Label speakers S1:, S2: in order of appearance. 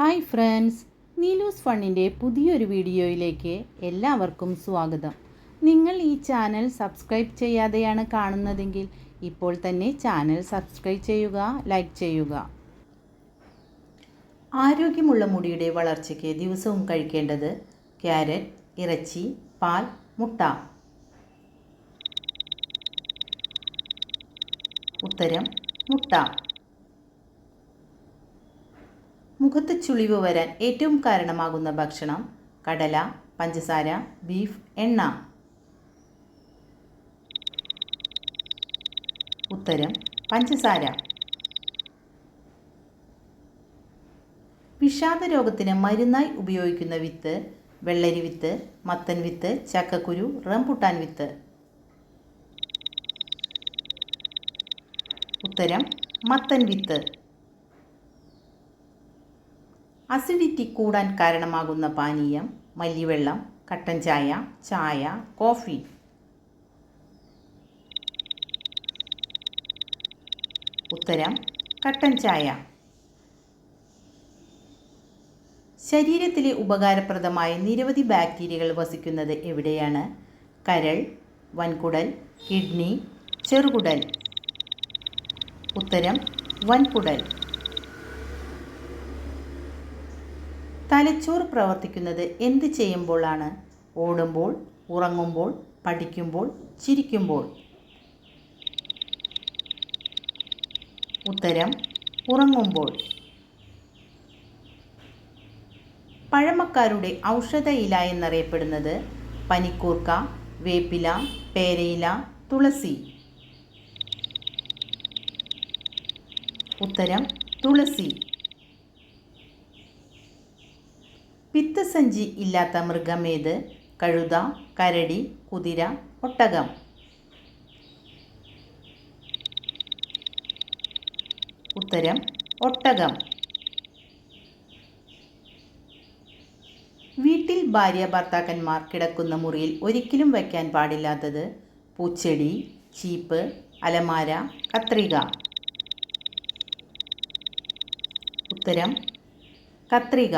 S1: Hi friends, നീലൂസ് ഫണ്ണിൻ്റെ പുതിയൊരു വീഡിയോയിലേക്ക് എല്ലാവർക്കും സ്വാഗതം. നിങ്ങൾ ഈ ചാനൽ സബ്സ്ക്രൈബ് ചെയ്യാതെയാണ് കാണുന്നതെങ്കിൽ ഇപ്പോൾ തന്നെ ചാനൽ സബ്സ്ക്രൈബ് ചെയ്യുക, ലൈക്ക് ചെയ്യുക. ആരോഗ്യമുള്ള മുടിയുടെ വളർച്ചയ്ക്ക് ദിവസവും കഴിക്കേണ്ടത് ക്യാരറ്റ്, ഇറച്ചി, പാൽ, മുട്ട. ഉത്തരം മുട്ട. മുഖത്ത് ചുളിവ് വരാൻ ഏറ്റവും കാരണമാകുന്ന ഭക്ഷണം കടല, പഞ്ചസാര, ബീഫ്, എണ്ണ. ഉത്തരം പഞ്ചസാര. വിഷാദ രോഗത്തിന് മരുന്നായി ഉപയോഗിക്കുന്ന വിത്ത് വെള്ളരി വിത്ത്, മത്തൻ വിത്ത്, ചക്കക്കുരു, റംബുട്ടാൻ വിത്ത്. ഉത്തരം മത്തൻ വിത്ത്. അസിഡിറ്റി കൂടാൻ കാരണമാകുന്ന പാനീയം മല്ലിവെള്ളം, കട്ടൻ ചായ, ചായ, കോഫി. ഉത്തരം കട്ടൻ ചായ. ശരീരത്തിലെ ഉപകാരപ്രദമായ നിരവധി ബാക്ടീരിയകൾ വസിക്കുന്നത് എവിടെയാണ്? കരൾ, വൻകുടൽ, കിഡ്നി, ചെറുകുടൽ. ഉത്തരം വൻകുടൽ. തലച്ചോറ് പ്രവർത്തിക്കുന്നത് എന്ത് ചെയ്യുമ്പോഴാണ്? ഓടുമ്പോൾ, ഉറങ്ങുമ്പോൾ, പഠിക്കുമ്പോൾ, ചിരിക്കുമ്പോൾ. ഉത്തരം ഉറങ്ങുമ്പോൾ. പഴമക്കാരുടെ ഔഷധ ഇല എന്നറിയപ്പെടുന്നത് പനിക്കൂർക്ക, വേപ്പില, പേരയില, തുളസി. ഉത്തരം തുളസി. പിത്തസഞ്ചി ഇല്ലാത്ത മൃഗമേത്? കഴുത, കരടി, കുതിര, ഒട്ടകം. ഉത്തരം ഒട്ടകം. വീട്ടിൽ ഭാര്യ ഭർത്താക്കന്മാർ കിടക്കുന്ന മുറിയിൽ ഒരിക്കലും വയ്ക്കാൻ പാടില്ലാത്തത് പൂച്ചെടി, ചീപ്പ്, അലമാര, കത്രിക. ഉത്തരം കത്രിക.